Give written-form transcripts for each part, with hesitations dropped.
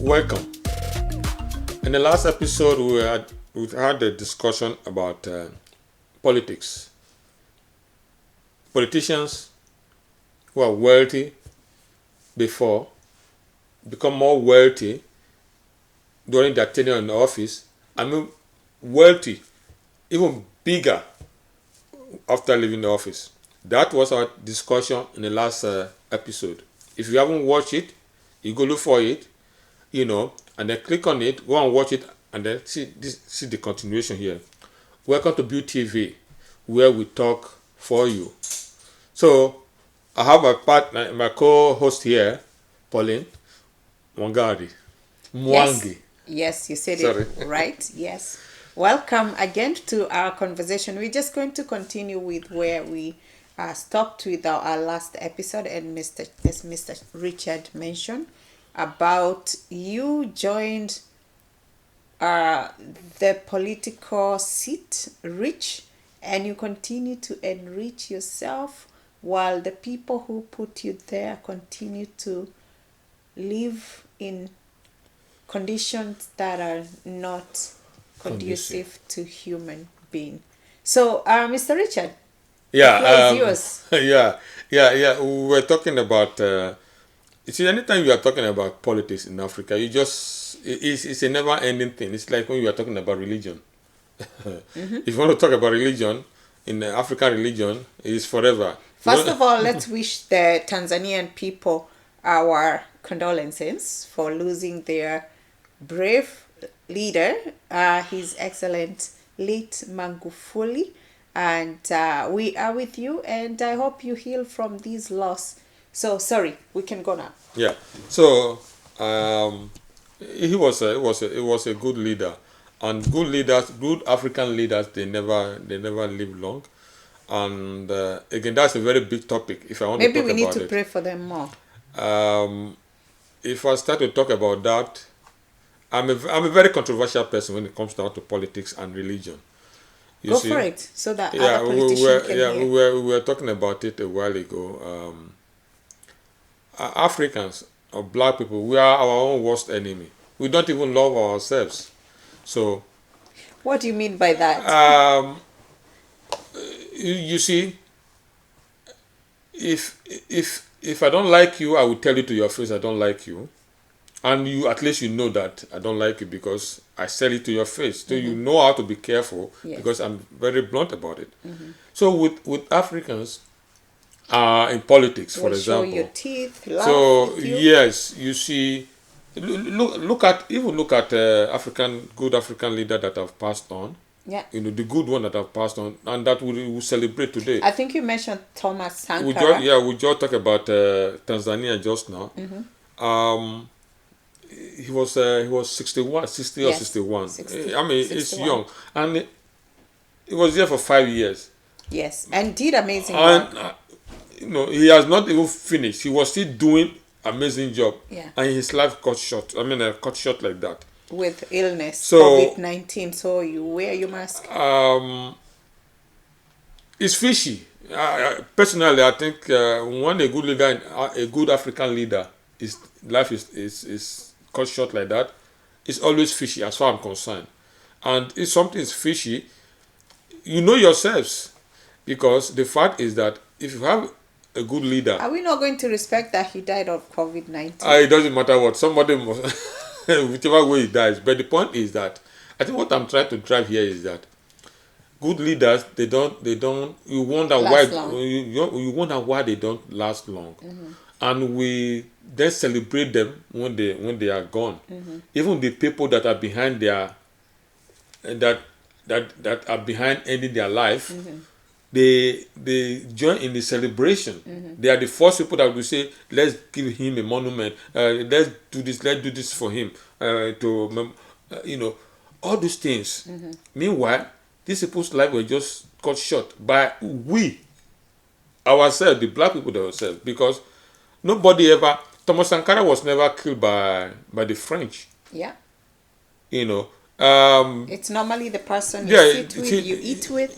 Welcome. In the last episode, we had a discussion about politics. Politicians who are wealthy before become more wealthy during their tenure in the office. Wealthy, even bigger after leaving the office. That was our discussion in the last episode. If you haven't watched it, you go look for it, and then click on it, go and watch it, and then see the continuation here. Welcome to BudeTV, where we talk for you. So I have my co-host here, Pauline Mwangari. Mwangi. Yes, you said Sorry. it right. Yes. Welcome again to our conversation. We're just going to continue with where we stopped with our last episode, and as Mr. Richard mentioned, about you joined the Politico seat, Rich, and you continue to enrich yourself while the people who put you there continue to live in conditions that are not conducive to human being. So, Mr. Richard, the floor is yours. We were talking about. You see, anytime you are talking about politics in Africa, it's a never-ending thing. It's like when you are talking about religion. If you want to talk about religion, in the African religion, it's forever. First of all, let's wish the Tanzanian people our condolences for losing their brave leader, His Excellent late Magufuli, and we are with you, and I hope you heal from this loss. So sorry, we can go now. Yeah. So he was a good leader, and good African leaders, they never live long. And again, that's a very big topic. If I want maybe to talk we need about to it, pray for them more. If I start to talk about that, I'm a very controversial person when it comes down to politics and religion. Go for it, so that other politicians can hear. We were talking about it a while ago. Africans or black people, we are our own worst enemy. We don't even love ourselves. So, what do you mean by that? You see, if I don't like you, I will tell you to your face I don't like you, and you at least you know that I don't like you because I said it to your face. So you know how to be careful, because I'm very blunt about it. So with Africans, in politics, for example, show your teeth. Laugh so with you. yes, you see, look at good African leader that have passed on. Yeah. The good one that have passed on, and that we will celebrate today. I think you mentioned Thomas Sankara. We just talked about Tanzania just now. He was 60 or 61. 60, I mean, 61. it's young, and he was there for 5 years. Yes, and did amazing work. And he has not even finished. He was still doing amazing job. Yeah. And his life cut short. cut short like that. With illness, So, COVID-19, so you wear your mask. It's fishy. Personally, I think when a good leader, a good African leader, life is cut short like that, it's always fishy as far as I'm concerned. And if something is fishy, you know yourselves, because the fact is that if you have a good leader, Are we not going to respect that he died of COVID-19? it doesn't matter what somebody must, whichever way he dies. But the point is that I think what I'm trying to drive here is that good leaders, they don't. You wonder Last why long. you wonder why they don't last long, and we then celebrate them when they are gone. Even the people that are behind that are behind ending their life. They join in the celebration. They are the first people that will say, let's give him a monument, let's do this for him, all those things. Meanwhile, these people's lives were just cut short by we ourselves, the black people themselves, because Thomas Sankara was never killed by the French. Yeah. It's normally the person you sit with, you eat with,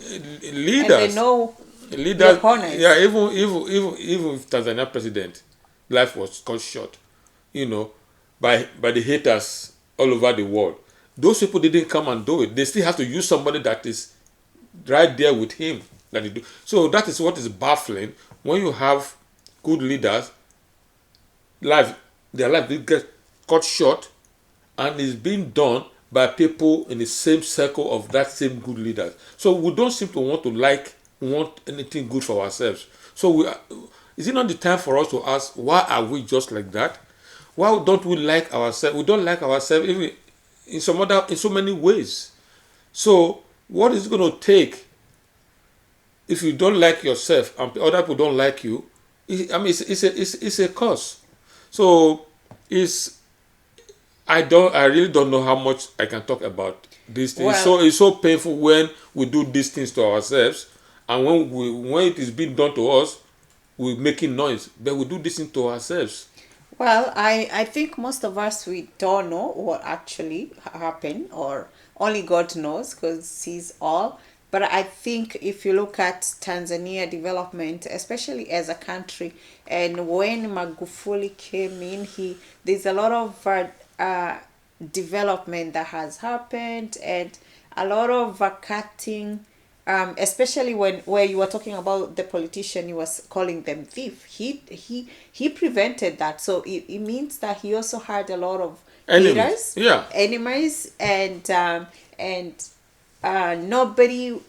leaders, and they know leaders. opponents. Yeah, even Tanzania president, life was cut short. by the haters all over the world. Those people didn't come and do it. They still have to use somebody that is right there with him that they do. So that is what is baffling when you have good leaders, their life will get cut short, and it's being done by people in the same circle of that same good leaders. So we don't seem to want anything good for ourselves. So is it not the time for us to ask, why are we just like that? Why don't we like ourselves? We don't like ourselves even in so many ways. So what is it going to take if you don't like yourself and other people don't like you? It's a cause. So I really don't know how much I can talk about these things. Well, So it's so painful when we do these things to ourselves, and when it is being done to us, we're making noise. But we do this thing to ourselves. Well, I think most of us, we don't know what actually happened, or only God knows because He's all. But I think if you look at Tanzania development, especially as a country, and when Magufuli came in, there's a lot of development that has happened, and a lot of cutting. Especially where you were talking about the politician, he was calling them thief. He prevented that, so it means that he also had a lot of Enemies. haters, Yeah. enemies, and nobody.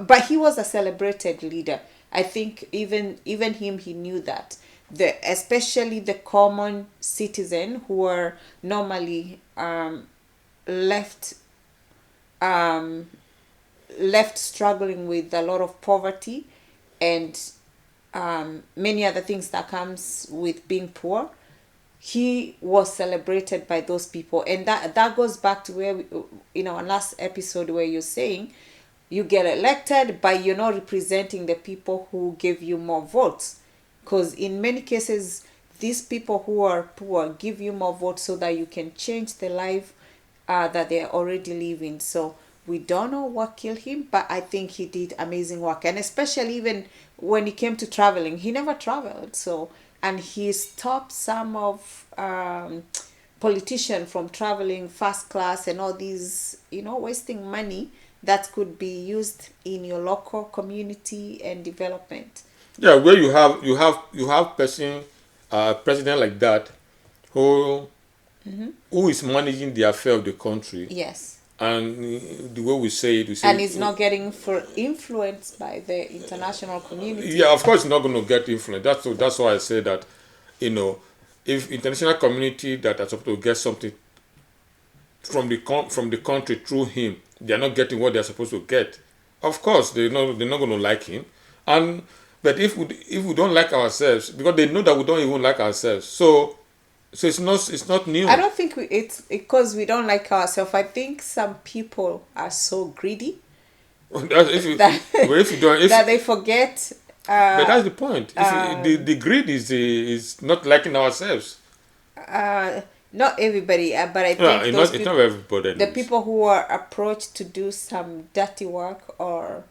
But he was a celebrated leader. I think even him, he knew that especially the common citizen who are normally left left struggling with a lot of poverty and many other things that comes with being poor. He was celebrated by those people, and that goes back to where in our last episode, where you're saying you get elected but you're not representing the people who give you more votes, because in many cases these people who are poor give you more votes so that you can change the life that they're already living. So we don't know what killed him, but I think he did amazing work. And especially even when he came to traveling, he never traveled. So, and he stopped some of politicians from traveling first class and all these, wasting money that could be used in your local community and development. Yeah, where you have president like that who is managing the affair of the country. Yes. And the way we say it, and it's not getting influenced by the international community. Yeah, of course, it's not going to get influenced. That's why I say that, if international community that are supposed to get something from the country through him, they are not getting what they are supposed to get. Of course, they're not going to like him. But if we don't like ourselves, because they know that we don't even like ourselves, so it's not new. I don't think it's because we don't like ourselves. I think some people are so greedy that they forget. But that's the point. The greed is not liking ourselves. Not everybody, but I think it's not everybody. The people who are approached to do some dirty work or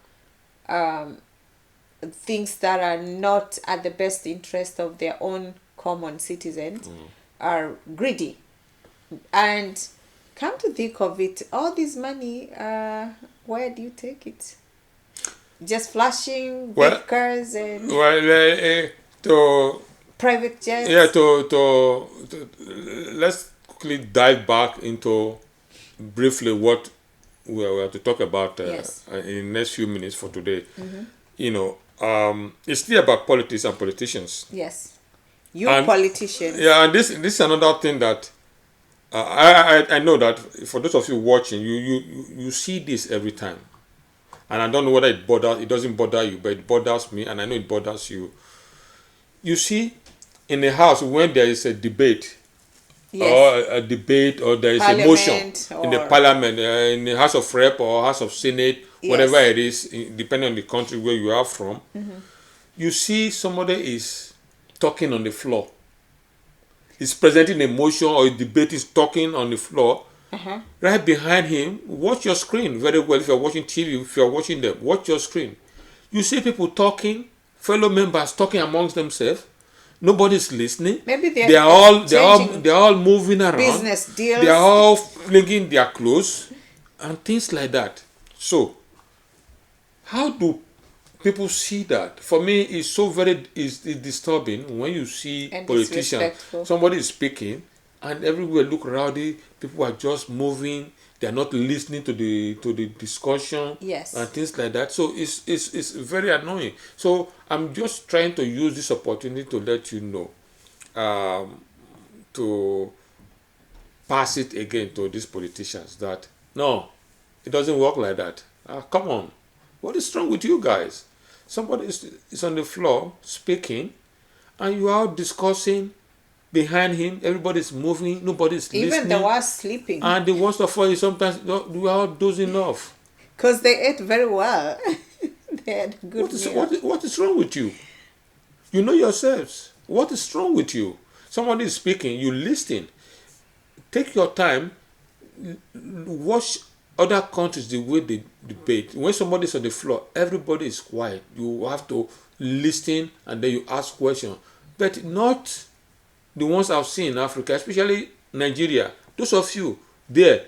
things that are not at the best interest of their own common citizens are greedy. And come to think of it, all this money, where do you take it? Just flashing big cars and to private jets. Yeah, to let's quickly dive back into briefly what we are to talk about in the next few minutes for today. It's still about politics and politicians. Yes. Politicians. Yeah, and this is another thing that I know that for those of you watching, you see this every time, and I don't know whether it doesn't bother you, but it bothers me, and I know it bothers you. You see, in a house when there is a debate, or there is a motion in the parliament, in the House of Rep or House of Senate, whatever it is, depending on the country where you are from, you see somebody is talking on the floor. He's presenting a motion or a debate, is talking on the floor. Right behind him, watch your screen very well. If you're watching TV, if you're watching them, watch your screen. You see people talking, fellow members talking amongst themselves. Nobody's listening. Maybe They're all moving around. Business deals. They are all flinging their clothes and things like that. So, how do people see that? For me, it's so it's disturbing when you see And politicians. disrespectful. Somebody is speaking, and everywhere look rowdy. People are just moving. They are not listening to the discussion. Yes. And things like that. So it's very annoying. So I'm just trying to use this opportunity to let you know, to pass it again to these politicians that no, it doesn't work like that. Come on, what is wrong with you guys? Somebody is on the floor speaking, and you are discussing behind him. Everybody's moving. Nobody's listening. Even the ones sleeping. And the worst of all is sometimes we are dozing off. Because they ate very well. They had a good meal. What is wrong with you? You know yourselves. What is wrong with you? Somebody is speaking, you listen. Take your time. Watch other countries the way they debate. When somebody is on the floor, everybody is quiet. You have to listen and then you ask questions. But not the ones I've seen in Africa, especially Nigeria. Those of you there,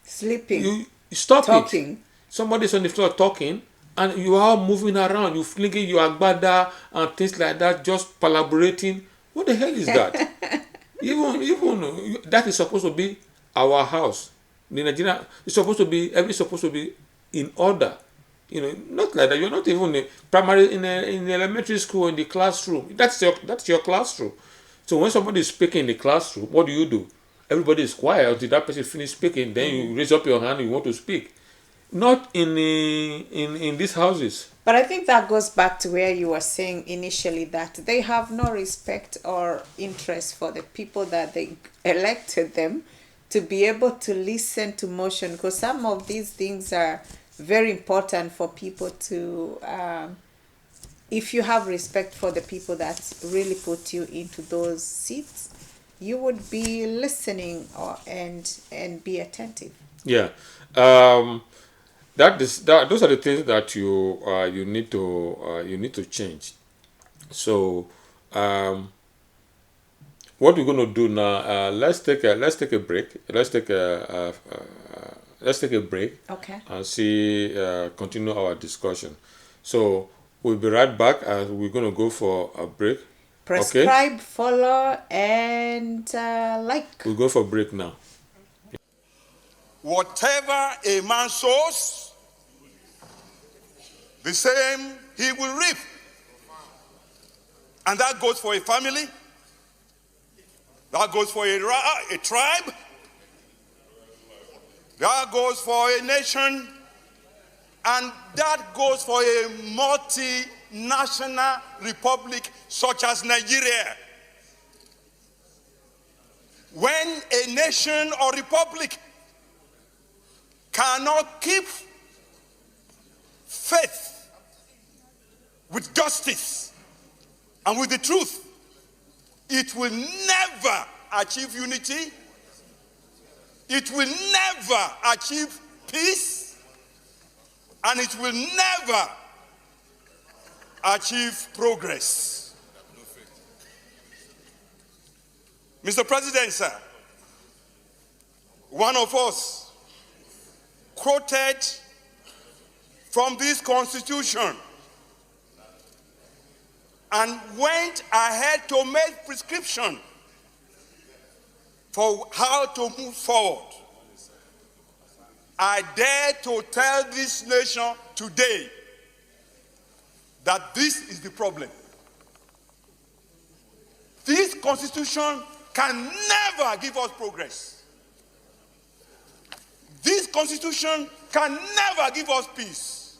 Sleeping. you stop talking. it. Somebody's on the floor talking, and you are moving around. You flinging your agbada and things like that, just collaborating. What the hell is that? even that is supposed to be our house. The Nigeria is supposed to be in order. Not like that. You're not even in primary in elementary school in the classroom. That's your classroom. So when somebody is speaking in the classroom, what do? Everybody is quiet until that person finish speaking. Then you raise up your hand and you want to speak. Not in these houses. But I think that goes back to where you were saying initially that they have no respect or interest for the people that they elected them to be able to listen to motion, because some of these things are very important for people to if you have respect for the people that really put you into those seats, you would be listening and be attentive. Yeah. Those are the things that you need to change. So what we're going to do now? Let's take a break. Let's take a break. Okay. And see continue our discussion. So we'll be right back, and we're going to go for a break. Prescribe, follow, and like. We'll go for a break now. Whatever a man sows, the same he will reap. And that goes for a family, that goes for a tribe, that goes for a nation, and that goes for a multinational republic such as Nigeria. When a nation or republic cannot keep faith with justice and with the truth, it will never achieve unity. It will never achieve peace. And it will never achieve progress. Mr. President, sir, one of us quoted from this constitution and went ahead to make prescription for how to move forward. I dare to tell this nation today that this is the problem. This constitution can never give us progress. This constitution can never give us peace.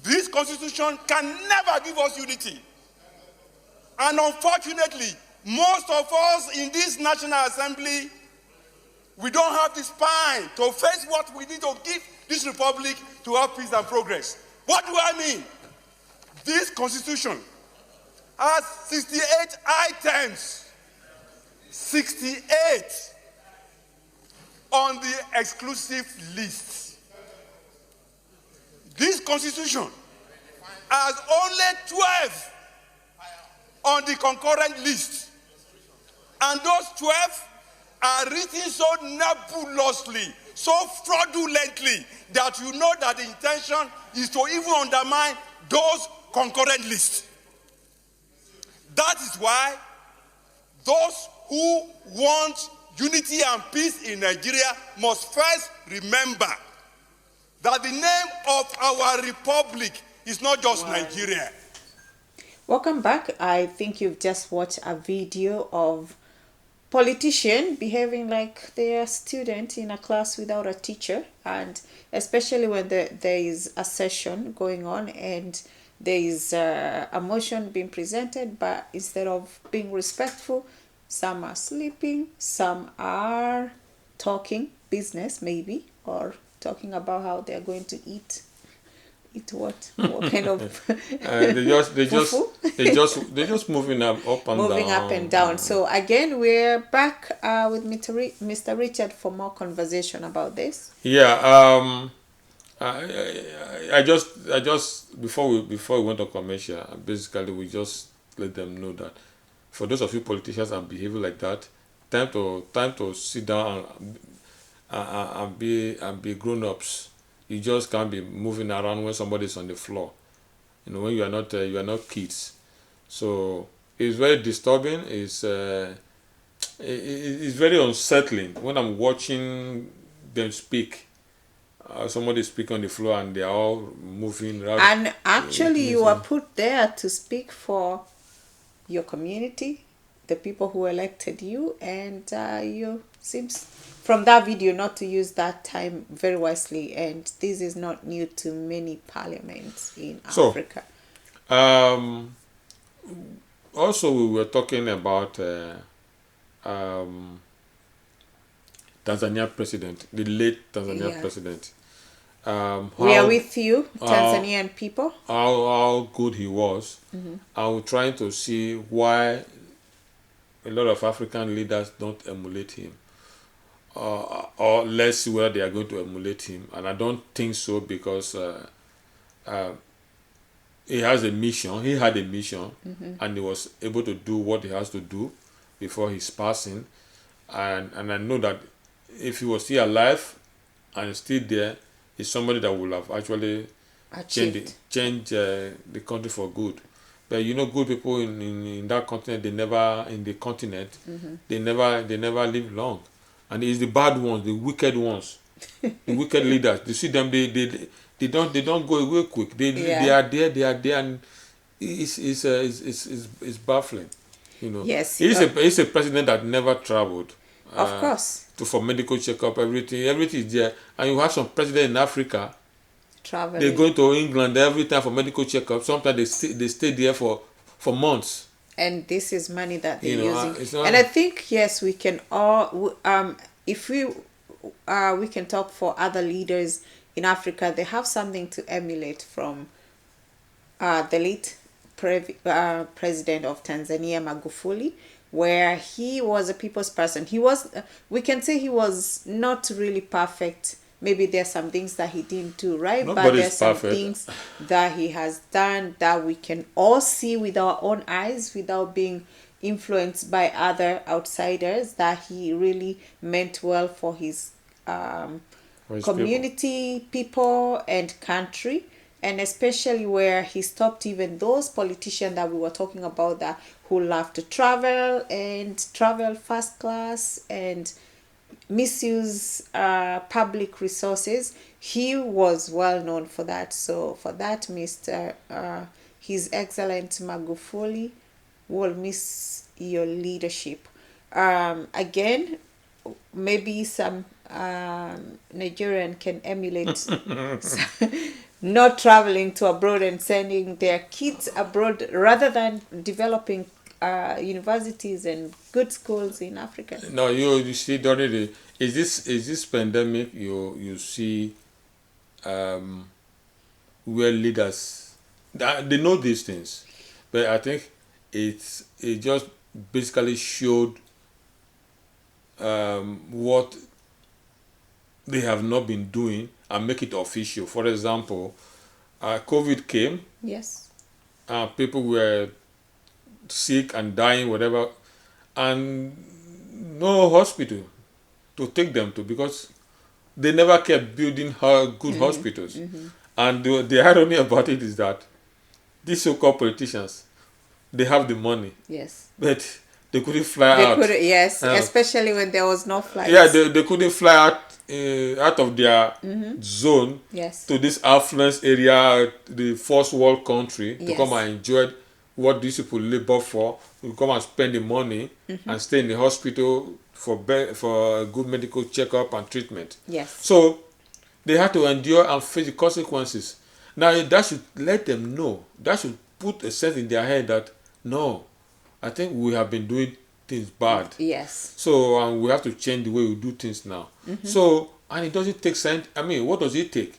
This constitution can never give us unity. And unfortunately, most of us in this National Assembly, we don't have the spine to face what we need to give this republic to have peace and progress. What do I mean? This constitution has 68 items. 68 on the exclusive list. This constitution has only 12 on the concurrent list. And those 12 are written so nebulously, so fraudulently, that you know that the intention is to even undermine those concurrent lists. That is why those who want unity and peace in Nigeria must first remember that the name of our republic is not just Nigeria. Welcome back. I think you've just watched a video of politician behaving like they're a student in a class without a teacher, and especially when there is a session going on and there is a motion being presented, but instead of being respectful, some are sleeping, some are talking business maybe, or talking about how they're going to eat what kind of they just moving up and moving down. up and down. So again, we're back with Mr. Richard for more conversation about this. Yeah. I just before we went on commercial, basically we just let them know that for those of you politicians and behaving like that, time to sit down and be grown-ups. You just can't be moving around when somebody's on the floor. You know, when you are not kids. So it's very disturbing. It's very unsettling when I'm watching them speak. Somebody speak on the floor and they are all moving around. And actually, you are put there to speak for your community, the people who elected you, and you seems from that video not to use that time very wisely. And this is not new to many parliaments in Africa. Also, we were talking about Tanzania president, the late Tanzania president. We are with you, Tanzanian people. How good he was. Mm-hmm. And we're trying to see why a lot of African leaders don't emulate him. Or let's see where they are going to emulate him. And I don't think so, because he has a mission. He had a mission, and he was able to do what he has to do before his passing. And I know that if he was still alive and still there, he's somebody that will have actually changed the country for good. But you know, good people in that continent, they never live long. And it's the bad ones, the wicked ones, the wicked leaders. You see them, they don't go away quick. They are there, and it's baffling. You know. Yes. He's a president that never traveled. Of course. For medical checkup, everything is there. And you have some president in Africa. Traveling. They go to England every time for medical checkup. Sometimes they stay there for months. And this is money that they're using. Not, and I think, yes, we can all, if we can talk for other leaders in Africa, they have something to emulate from the late president of Tanzania, Magufuli, where he was a people's person. He was, we can say he was not really perfect. Maybe there's some things that he didn't do right, but there's some things that he has done that we can all see with our own eyes without being influenced by other outsiders, that he really meant well for his community, people, and country. And especially where he stopped even those politicians that we were talking about, that who love to travel first class and misuse public resources. He was well known for that. So for that, His Excellent Magufuli, will miss your leadership. Again, maybe some Nigerian can emulate not traveling to abroad and sending their kids abroad rather than developing universities and good schools in Africa. No, you see, during is this pandemic, you see where leaders, they know these things, but I think it just basically showed what they have not been doing and make it official. For example, COVID came. Yes. People were sick and dying, whatever, and no hospital to take them to, because they never kept building good hospitals. And the irony about it is that these so-called politicians, they have the money, Yes. but they couldn't fly They out. could, yes, especially when there was no flights. Yeah, they couldn't fly out of their zone Yes. to this affluence area, the first world country, to Yes. come and enjoy what these people labor for, to come and spend the money and stay in the hospital for a good medical checkup and treatment. Yes. So they had to endure and face the consequences. Now that should let them know, that should put a sense in their head that no, I think we have been doing things bad. Yes. So we have to change the way we do things now. So, and it doesn't take sense. I mean, what does it take?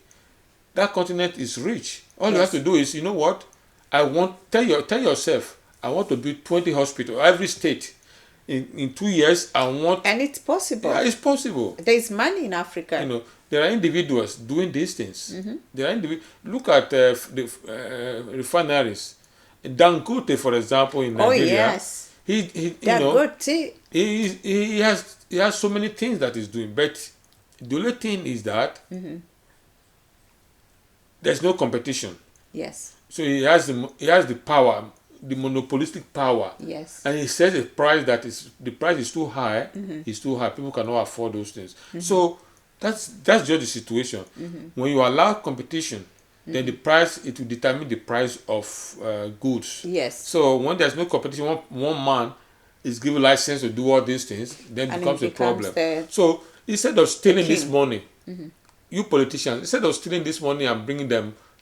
That continent is rich. All you have to do is, you know what? Tell yourself, I want to build 20 hospitals, every state. In 2 years, I want. And it's possible. Yeah, it's possible. There is money in Africa. You know, there are individuals doing these things. There are look at the refineries. Dangote, for example, in Nigeria. Oh yes. They're good too. He has so many things that he's doing, but the only thing is that there's no competition. Yes. So he has the power, the monopolistic power. Yes. And he says the price the price is too high. It's too high. People cannot afford those things. So that's just the situation. When you allow competition, then the price, it will determine the price of goods. Yes. So when there's no competition, one man is given license to do all these things, then it becomes a problem. So instead of stealing this money, you politicians, instead of stealing this money and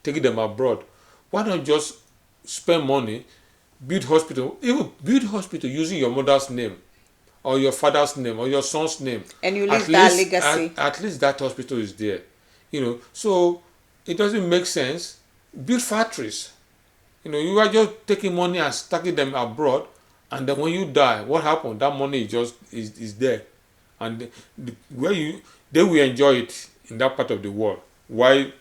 taking them abroad, why not just spend money, build hospital using your mother's name, or your father's name, or your son's name, and you leave that legacy. At least that hospital is there, So it doesn't make sense. Build factories. You are just taking money and stacking them abroad, and then when you die, what happened? That money is there, and they will enjoy it in that part of the world. Why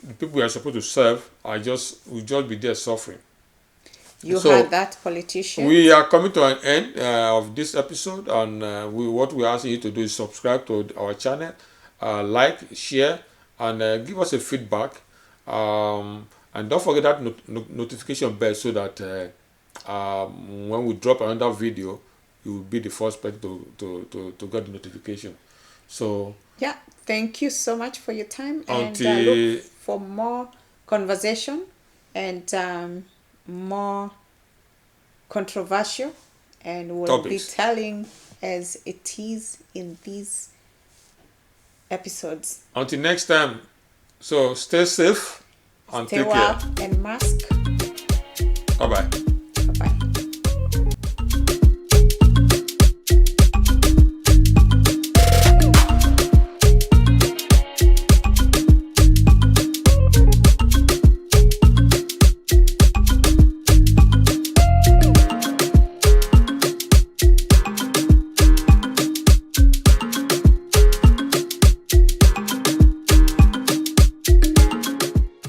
the people we are supposed to serve will just be there suffering. You heard that, politician. We are coming to an end of this episode, and what we are asking you to do is subscribe to our channel, like, share, and give us a feedback. And don't forget that notification bell, so that when we drop another video, you will be the first person to get the notification. So yeah, thank you so much for your time, and look for more conversation and more controversial, and we'll topics. be telling as it is in these episodes. Until next time, so stay safe and Stay take well care. and mask. Bye bye.